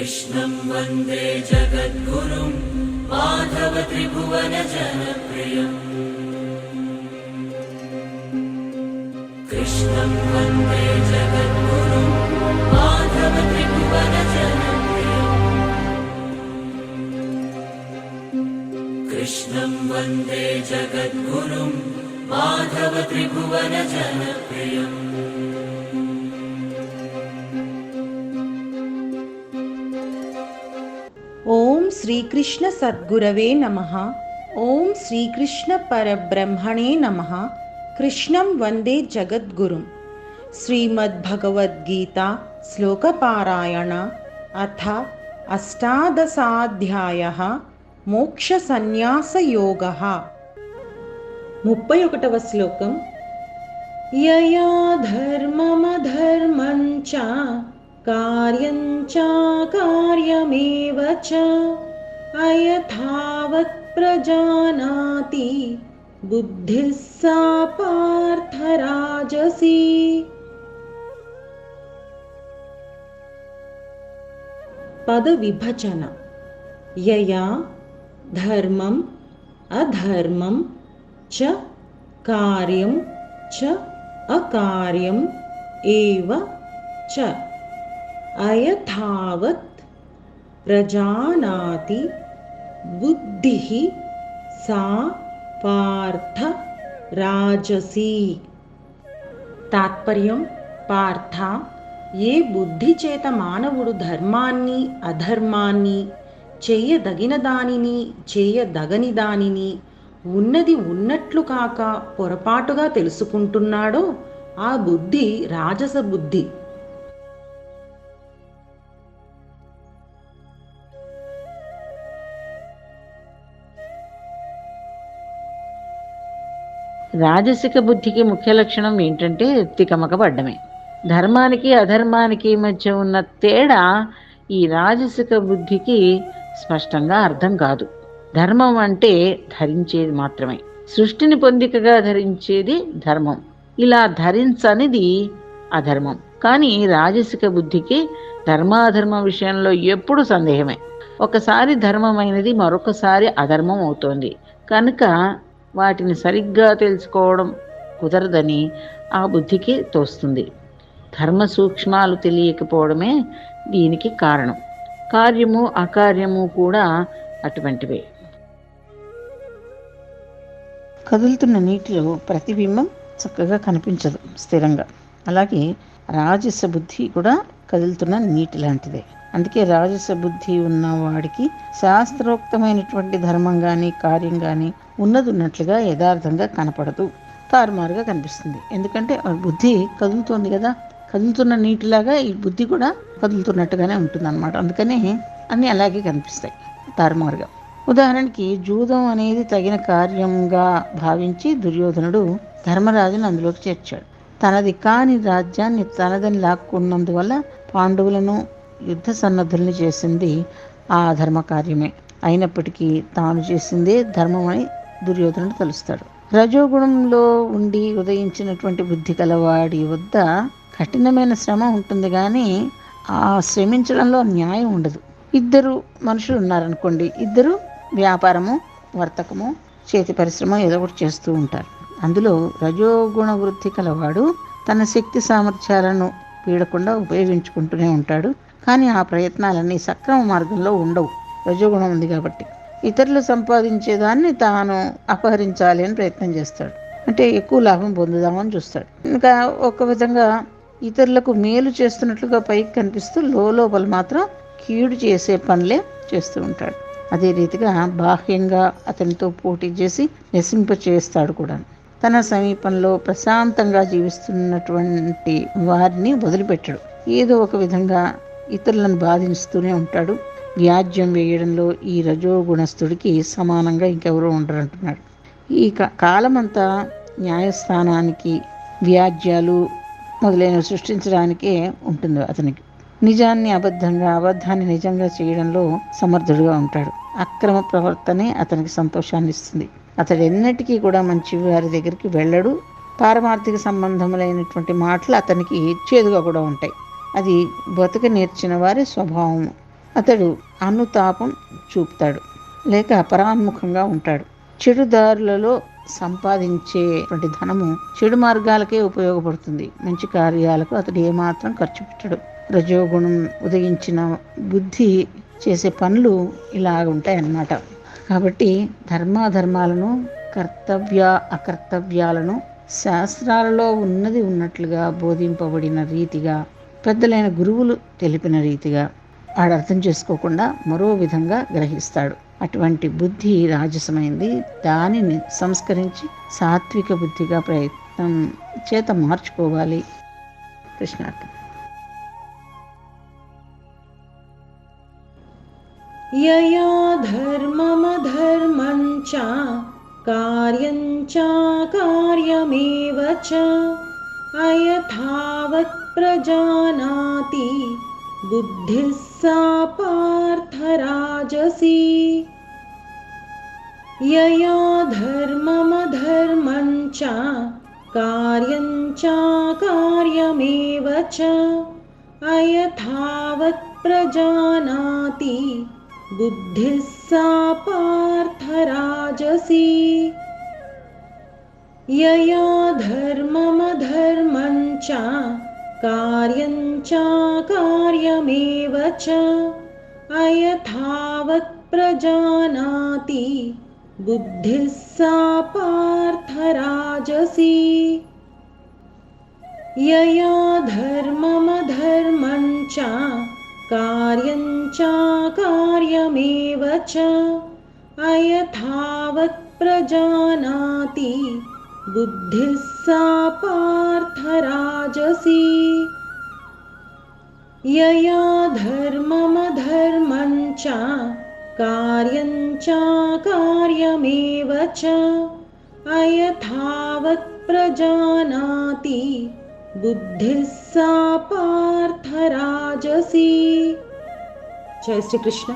कृष्णं वन्दे जगद्गुरुं माधव त्रिभुवन जनप्रियम् कृष्णं वन्दे जगद्गुरुं माधव त्रिभुवन जनप्रियम् कृष्णं वन्दे जगद्गुरुं माधव त्रिभुवन जनप्रियम् ఓం శ్రీకృష్ణ సద్గురవే నమః. ఓం శ్రీకృష్ణ పరబ్రహ్మణే నమః. కృష్ణం వందే జగద్గురుం. శ్రీమద్భగవద్గీత శ్లోకపారాయణ అథ అష్టాదశాధ్యాయః మోక్ష సన్యాస యోగః. 31వ శ్లోకం. యయా ధర్మమధర్మం చ కార్యం చ కార్యమేవ చ అయథావత్ ప్రజానాతి బుద్ధిః సా పార్థ రాజసీ. పద విభజన. యయా ధర్మం అధర్మం చ కార్యం చ అకార్యం ఏవ చ అయథావత్ ప్రజానాతి బుద్ధిః సా పార్థ రాజసీ. తాత్పర్యం: పార్థ, ఏ బుద్ధి చేత మానవుడు ధర్మాన్ని అధర్మాన్ని, చేయదగిన దానిని చేయదగని దానిని ఉన్నది ఉన్నట్లు కాక పొరపాటుగా తెలుసుకుంటున్నాడో ఆ బుద్ధి రాజస బుద్ధి. రాజసిక బుద్ధికి ముఖ్య లక్షణం ఏంటంటే తికమక పడ్డమే. ధర్మానికి అధర్మానికి మధ్య ఉన్న తేడా ఈ రాజసిక బుద్ధికి స్పష్టంగా అర్థం కాదు. ధర్మం అంటే ధరించేది మాత్రమే, సృష్టిని పొందికగా ధరించేది ధర్మం. ఇలా ధరించనిది అధర్మం. కానీ రాజసిక బుద్ధికి ధర్మాధర్మ విషయంలో ఎప్పుడు సందేహమే. ఒకసారి ధర్మమైనది మరొకసారి అధర్మం అవుతోంది కనుక వాటిని సరిగ్గా తెలుసుకోవడం కుదరదని ఆ బుద్ధికి తోస్తుంది. ధర్మ సూక్ష్మాలు తెలియకపోవడమే దీనికి కారణం. కార్యము అకార్యము కూడా అటువంటివే. కదులుతున్న నీటిలో ప్రతిబింబం చక్కగా కనిపించదు స్థిరంగా. అలాగే రాజస బుద్ధి కూడా కదులుతున్న నీటి లాంటిదే. అందుకే రాజస బుద్ధి ఉన్నవాడికి శాస్త్రోక్తమైనటువంటి ధర్మం కానీ కార్యం కానీ ఉన్నట్లుగా యథార్థంగా కనపడదు, తారుమారుగా కనిపిస్తుంది. ఎందుకంటే ఆ బుద్ధి కదులుతోంది కదా, కదులుతున్న నీటిలాగా ఈ బుద్ధి కూడా కదులుతున్నట్టుగానే ఉంటుంది అన్నమాట. అందుకనే అన్నీ అలాగే కనిపిస్తాయి తారుమారుగా. ఉదాహరణకి జూదం అనేది తగిన కార్యంగా భావించి దుర్యోధనుడు ధర్మరాజును అందులోకి చేర్చాడు. తనది కాని రాజ్యాన్ని తనదని లాక్కున్నందువల్ల పాండవులను యుద్ధ సన్నద్ధుల్ని చేసింది ఆ ధర్మ కార్యమే. అయినప్పటికీ తాను చేసిందే ధర్మం అని దుర్యోధనుడు తలుస్తాడు. రజోగుణంలో ఉండి ఉదయించినటువంటి బుద్ధి కలవాడి వద్ద కఠినమైన శ్రమ ఉంటుంది కానీ ఆ శ్రమించడంలో న్యాయం ఉండదు. ఇద్దరు మనుషులు ఉన్నారనుకోండి, ఇద్దరు వ్యాపారము వర్తకము చేతి పరిశ్రమ ఏదో ఒకటి చేస్తూ ఉంటారు. అందులో రజోగుణ వృద్ధి కలవాడు తన శక్తి సామర్థ్యాలను వీడకుండా ఉపయోగించుకుంటూనే ఉంటాడు. కానీ ఆ ప్రయత్నాలన్నీ సక్రమ మార్గంలో ఉండవు, రజోగుణం ఉంది కాబట్టి. ఇతరులు సంపాదించేదాన్ని తాను అపహరించాలి అని ప్రయత్నం చేస్తాడు. అంటే ఎక్కువ లాభం పొందుదామని చూస్తాడు. ఇంకా ఒక విధంగా ఇతరులకు మేలు చేస్తున్నట్లుగా పైకి కనిపిస్తూ లోపల మాత్రం కీడు చేసే పనులే చేస్తూ ఉంటాడు. అదే రీతిగా బాహ్యంగా అతనితో పోటీ చేసి నశింప చేస్తాడు కూడా. తన సమీపంలో ప్రశాంతంగా జీవిస్తున్నటువంటి వారిని వదిలిపెట్టడు. ఏదో ఒక విధంగా ఇతరులను బాధిస్తూనే ఉంటాడు. వ్యాజ్యం వేయడంలో ఈ రజోగుణస్థుడికి సమానంగా ఇంకెవరూ ఉండరంటున్నాడు. ఈ కాలమంతా న్యాయస్థానానికి వ్యాజ్యాలు మొదలైనవి సృష్టించడానికే ఉంటుంది అతనికి. నిజాన్ని అబద్ధంగా, అబద్ధాన్ని నిజంగా చేయడంలో సమర్థుడుగా ఉంటాడు. అక్రమ ప్రవర్తనే అతనికి సంతోషాన్ని ఇస్తుంది. అతడు ఎన్నటికీ కూడా మంచి వారి దగ్గరికి వెళ్ళడు. పారమార్థిక సంబంధములైనటువంటి మాటలు అతనికి చేదుగా కూడా ఉంటాయి. అది బతుక నేర్చిన వారి స్వభావము. అతడు అనుతాపం చూపుతాడు లేక అపరాన్ముఖంగా ఉంటాడు. చెడు దారులలో సంపాదించేటువంటి ధనము చెడు మార్గాలకే ఉపయోగపడుతుంది. మంచి కార్యాలకు అతడు ఏమాత్రం ఖర్చు పెట్టడు. రజోగుణం ఉదయించిన బుద్ధి చేసే పనులు ఇలాగ ఉంటాయన్నమాట. కాబట్టి ధర్మాధర్మాలను, కర్తవ్య అకర్తవ్యాలను శాస్త్రాలలో ఉన్నది ఉన్నట్లుగా బోధింపబడిన రీతిగా, పెద్దలైన గురువులు తెలిపిన రీతిగా వాడు అర్థం చేసుకోకుండా మరో విధంగా గ్రహిస్తాడు. అటువంటి బుద్ధి రాజసమైంది. దానిని సంస్కరించి సాత్విక బుద్ధిగా ప్రయత్నం చేత మార్చుకోవాలి. కృష్ణార్థం. యయా ధర్మమధర్మం చ కార్యం చ కార్యమేవ చ అయథావత్ ప్రజానాతి బుద్ధిః సా పార్థ రాజసీ. యయా ధర్మమధర్మం చ కార్యం చ కార్యమేవ చ అయథావత్ ప్రజానాతి బుద్ధిః సా పార్థ రాజసీ. యయా ధర్మమధర్మం చ కార్యం చ కార్యమేవ చ అయథావత్ ప్రజానాతి బుద్ధిః సా పార్థ రాజసీ. యయా ధర్మమధర్మం చ కార్యం చ కార్యమేవ చ అయథావత్ ప్రజానాతి బుద్ధిః సా పార్థ రాజసీ. యయా ధర్మమధర్మం చ కార్యం చ కార్యమేవ చ అయథావత్ ప్రజానాతి బుద్ధిః సా పార్థ రాజసీ. జై శ్రీకృష్ణ.